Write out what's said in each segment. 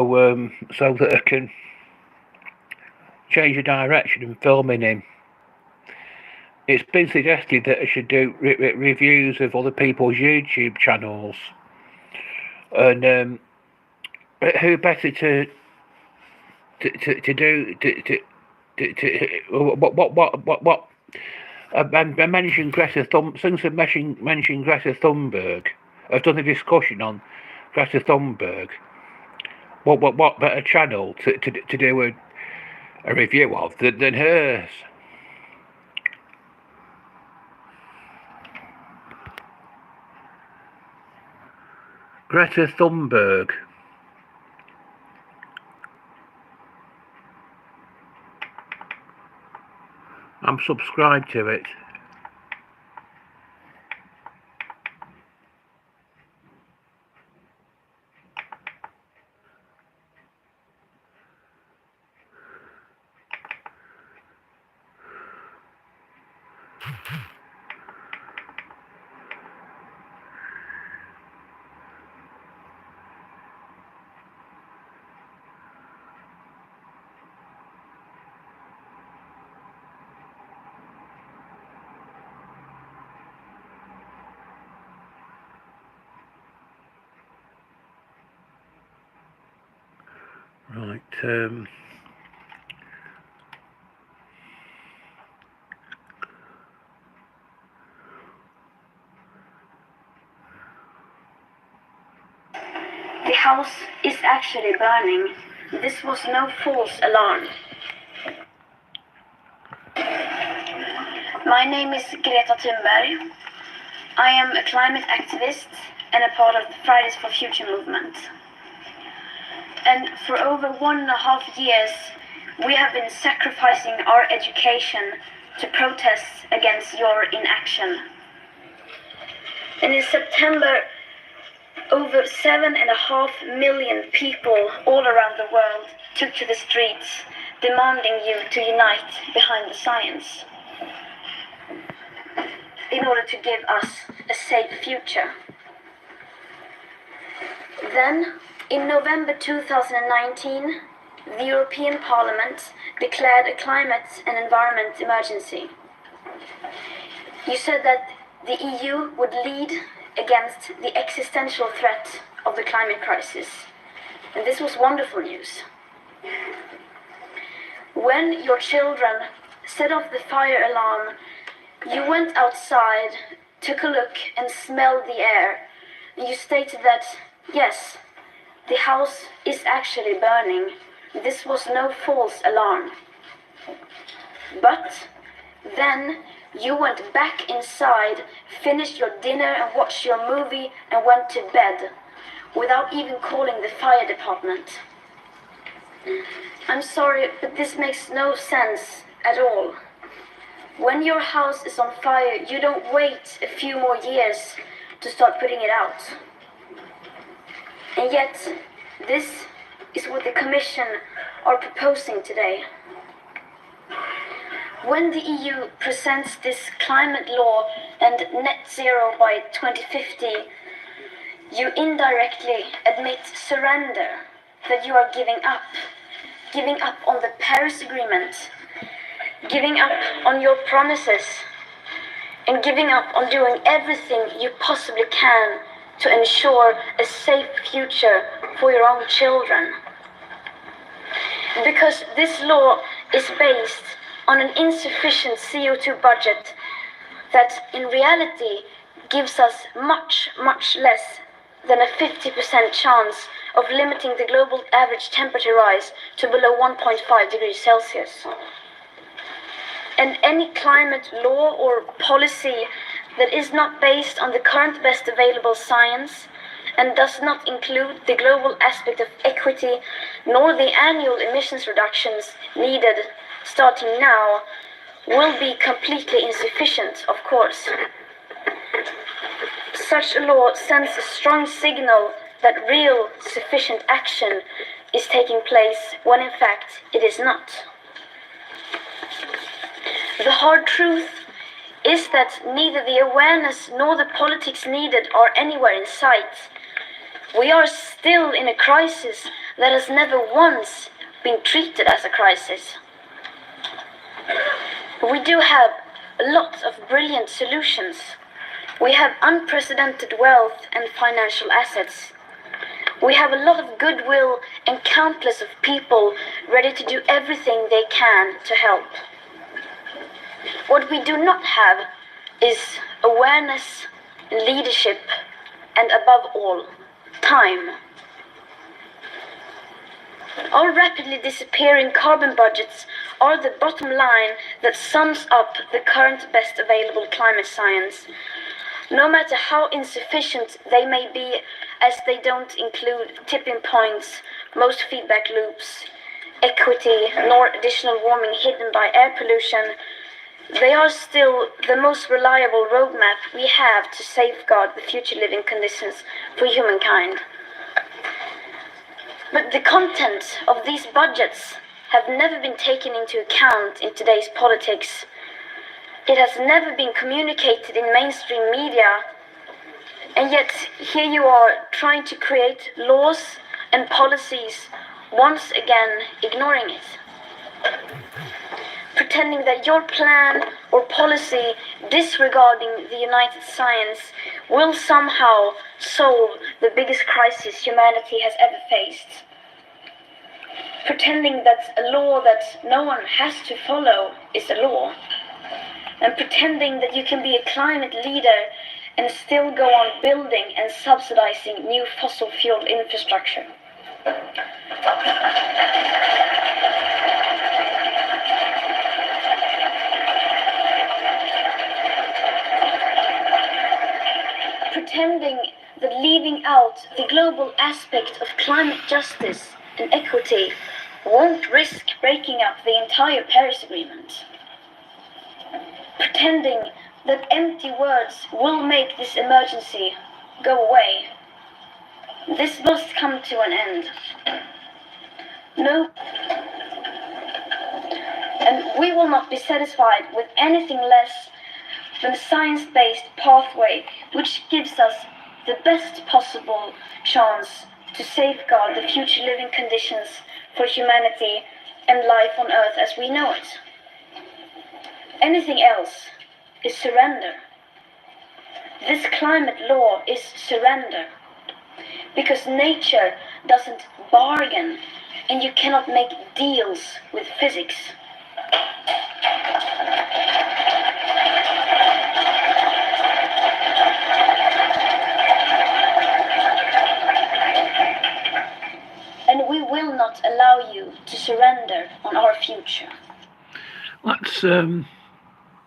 so that I can change the direction and filming him. It's been suggested that I should do reviews of other people's YouTube channels, and who better to do what I mentioned Greta since I mentioned Greta Thunberg. I've done a discussion on Greta Thunberg. What better channel to do a review of than hers? Greta Thunberg. I'm subscribed to it. Right, The house is actually burning. This was no false alarm. My name is Greta Thunberg. I am a climate activist and a part of the Fridays for Future movement. And for over 1.5 years, we have been sacrificing our education to protest against your inaction. And in September, over 7.5 million people all around the world took to the streets, demanding you to unite behind the science in order to give us a safe future. Then, in November 2019, the European Parliament declared a climate and environment emergency. You said that the EU would lead against the existential threat of the climate crisis. And this was wonderful news. When your children set off the fire alarm, you went outside, took a look and smelled the air. And you stated that, yes, the house is actually burning. This was no false alarm. But then you went back inside, finished your dinner and watched your movie and went to bed without even calling the fire department. I'm sorry, but this makes no sense at all. When your house is on fire, you don't wait a few more years to start putting it out. And yet, this is what the Commission are proposing today. When the EU presents this climate law and net zero by 2050, you indirectly admit surrender, that you are giving up on the Paris Agreement, giving up on your promises, and giving up on doing everything you possibly can to ensure a safe future for your own children. Because this law is based on an insufficient CO2 budget that in reality gives us much, much less than a 50% chance of limiting the global average temperature rise to below 1.5 degrees Celsius. And any climate law or policy that is not based on the current best available science and does not include the global aspect of equity nor the annual emissions reductions needed starting now will be completely insufficient, of course. Such a law sends a strong signal that real sufficient action is taking place when in fact it is not. The hard truth is that neither the awareness nor the politics needed are anywhere in sight. We are still in a crisis that has never once been treated as a crisis. We do have a lot of brilliant solutions. We have unprecedented wealth and financial assets. We have a lot of goodwill and countless of people ready to do everything they can to help. What we do not have is awareness, leadership, and above all, time. Our rapidly disappearing carbon budgets are the bottom line that sums up the current best available climate science, no matter how insufficient they may be, as they don't include tipping points, most feedback loops, equity, nor additional warming hidden by air pollution. They are still the most reliable roadmap we have to safeguard the future living conditions for humankind. But the content of these budgets have never been taken into account in today's politics. It has never been communicated in mainstream media, and yet here you are trying to create laws and policies, once again ignoring it. Pretending that your plan or policy disregarding the united science will somehow solve the biggest crisis humanity has ever faced. Pretending that a law that no one has to follow is a law. And pretending that you can be a climate leader and still go on building and subsidizing new fossil fuel infrastructure. Pretending that leaving out the global aspect of climate justice and equity won't risk breaking up the entire Paris Agreement. Pretending that empty words will make this emergency go away. This must come to an end. No. And we will not be satisfied with anything less than a science-based pathway which gives us the best possible chance to safeguard the future living conditions for humanity and life on Earth as we know it. Anything else is surrender. This climate law is surrender, because nature doesn't bargain and you cannot make deals with physics. And we will not allow you to surrender on our future. Let's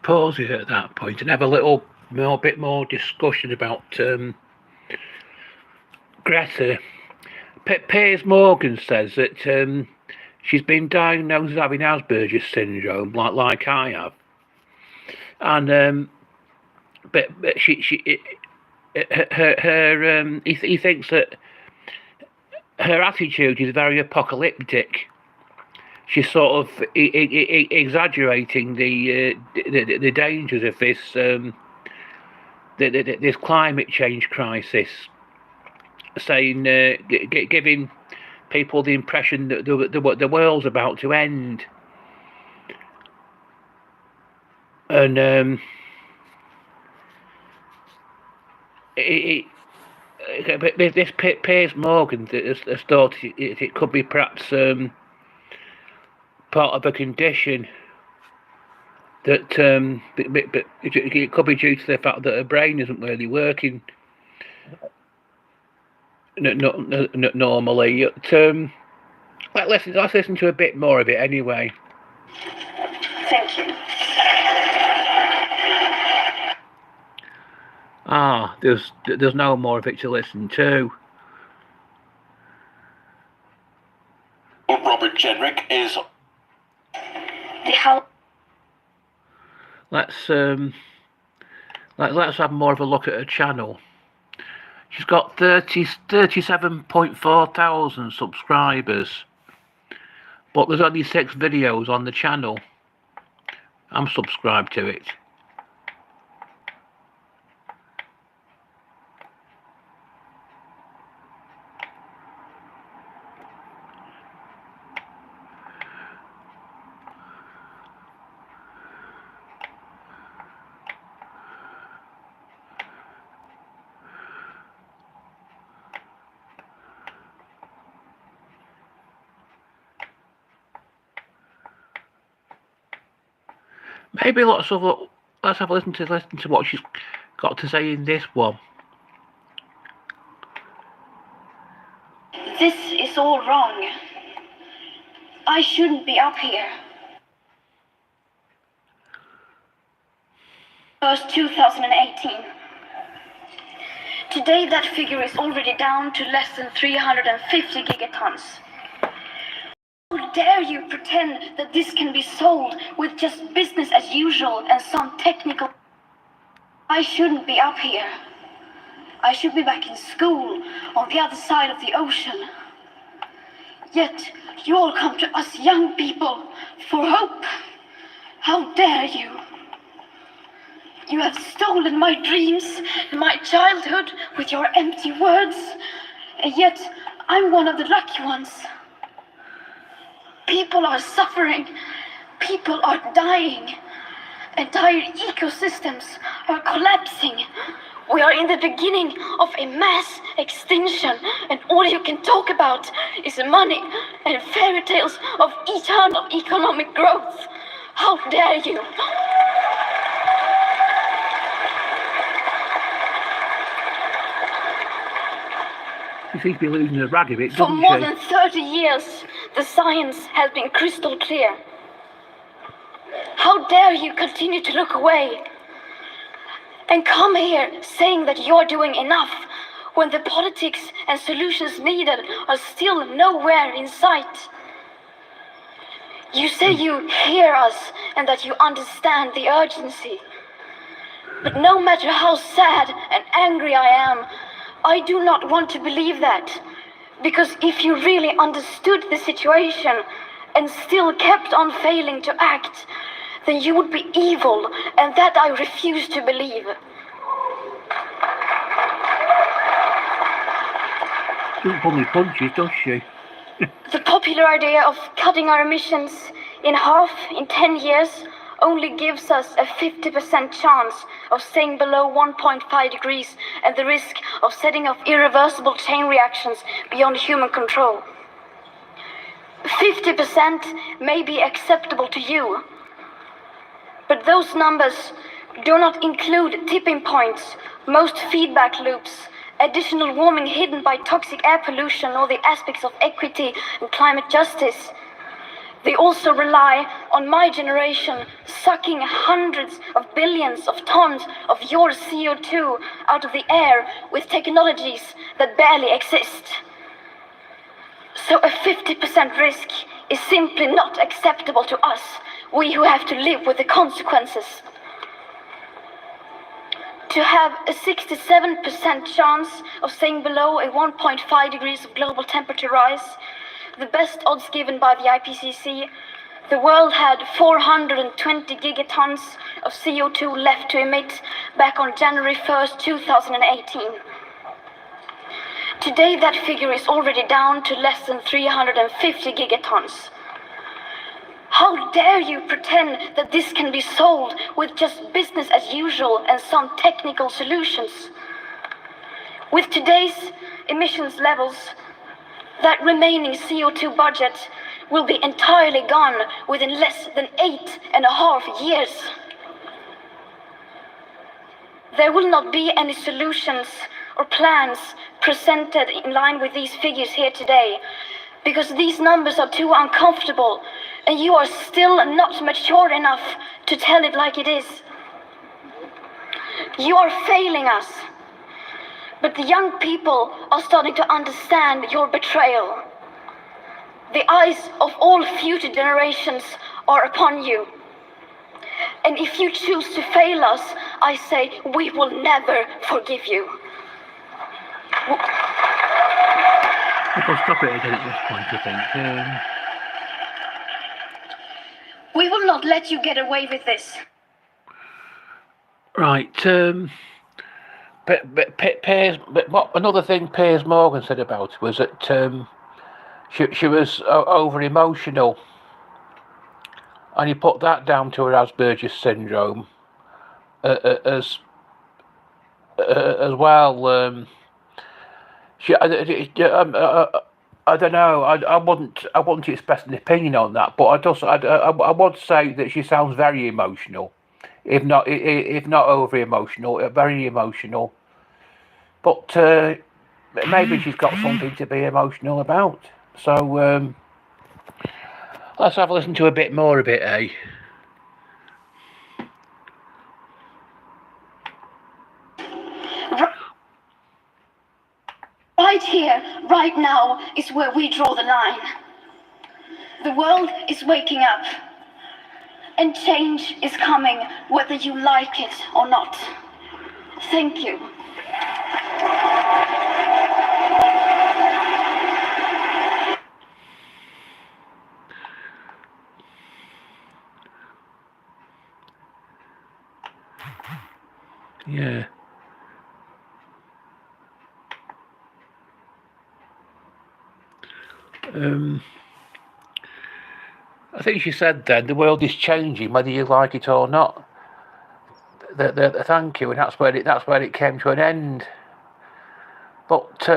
pause it at that point and have a bit more discussion about Greta. Piers Morgan says that she's been diagnosed as having Asperger's syndrome, like I have, and but he thinks that her attitude is very apocalyptic. She's sort of exaggerating the dangers of this climate change crisis, saying giving people the impression that the world's about to end, and this Piers Morgan has thought it could be perhaps part of a condition that but it could be due to the fact that her brain isn't really working normally. Let's listen to a bit more of it anyway. Thank you. There's no more of it to listen to. Robert Jenrick is. Let's have more of a look at her channel. She's got 37.4 thousand subscribers, but there's only 6 videos on the channel. I'm subscribed to it. Maybe let's have a listen to what she's got to say in this one. This is all wrong. I shouldn't be up here. 2018. Today that figure is already down to less than 350 gigatons. How dare you pretend that this can be solved with just business as usual and some technical... I shouldn't be up here. I should be back in school on the other side of the ocean. Yet you all come to us young people for hope. How dare you? You have stolen my dreams and my childhood with your empty words, and yet I'm one of the lucky ones. People are suffering, people are dying, entire ecosystems are collapsing. We are in the beginning of a mass extinction, and all you can talk about is money and fairy tales of eternal economic growth. How dare you? She seems to be losing her rag a bit, For doesn't more she? than 30 years, the science has been crystal clear. How dare you continue to look away and come here saying that you're doing enough when the politics and solutions needed are still nowhere in sight? You say you hear us and that you understand the urgency. But no matter how sad and angry I am, I do not want to believe that. Because if you really understood the situation and still kept on failing to act, then you would be evil, and that I refuse to believe. She doesn't pull me punches, does she? The popular idea of cutting our emissions in half in 10 years only gives us a 50% chance of staying below 1.5 degrees and the risk of setting off irreversible chain reactions beyond human control. 50% may be acceptable to you, but those numbers do not include tipping points, most feedback loops, additional warming hidden by toxic air pollution, or the aspects of equity and climate justice. They also rely on my generation sucking hundreds of billions of tons of your CO2 out of the air with technologies that barely exist. So a 50% risk is simply not acceptable to us, we who have to live with the consequences. To have a 67% chance of staying below a 1.5 degrees of global temperature rise, the best odds given by the IPCC, the world had 420 gigatons of CO2 left to emit back on January 1st, 2018. Today that figure is already down to less than 350 gigatons. How dare you pretend that this can be solved with just business as usual and some technical solutions? With today's emissions levels, that remaining CO2 budget will be entirely gone within less than 8.5 years. There will not be any solutions or plans presented in line with these figures here today, because these numbers are too uncomfortable and you are still not mature enough to tell it like it is. You are failing us, but the young people are starting to understand your betrayal. The eyes of all future generations are upon you. And if you choose to fail us, I say we will never forgive you. I'll stop it again at this point, I think. We will not let you get away with this. Right. But what another thing Piers Morgan said about it was that she was over emotional, and he put that down to her Asperger's syndrome as well. I don't know. I wouldn't express an opinion on that, but I would say that she sounds very emotional, if not over emotional, very emotional. But maybe she's got something to be emotional about. So let's have a listen to a bit more of it, eh? Right here, right now, is where we draw the line. The world is waking up, and change is coming whether you like it or not. Thank you. Yeah. I think she said then the world is changing whether you like it or not. Thank you, and that's where it came to an end. But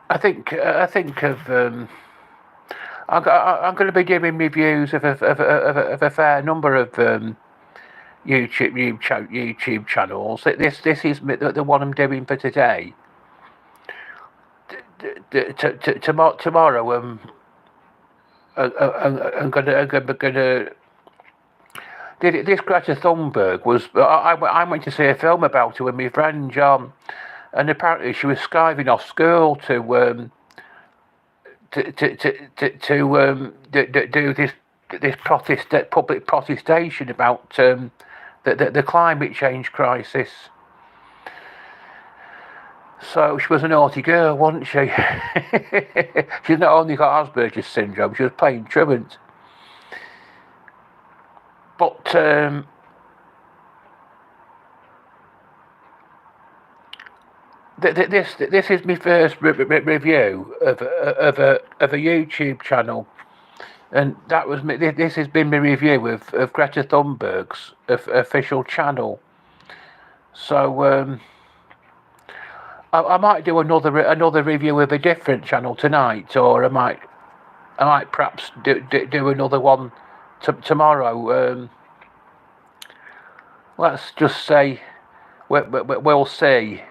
I think I'm going to be doing reviews of a fair number of YouTube channels. This is the one I'm doing for today. Tomorrow I'm gonna. This Greta Thunberg was. I went to see a film about her with my friend John, and apparently she was skiving off school to do this public protestation about the climate change crisis. So she was a naughty girl, wasn't she? She's not only got Asperger's syndrome, she was playing truant. But this is my first review of a YouTube channel, and that was this has been my review of Greta Thunberg's official channel. So I might do another review of a different channel tonight, or I might perhaps do another one tomorrow. Let's just say we'll see.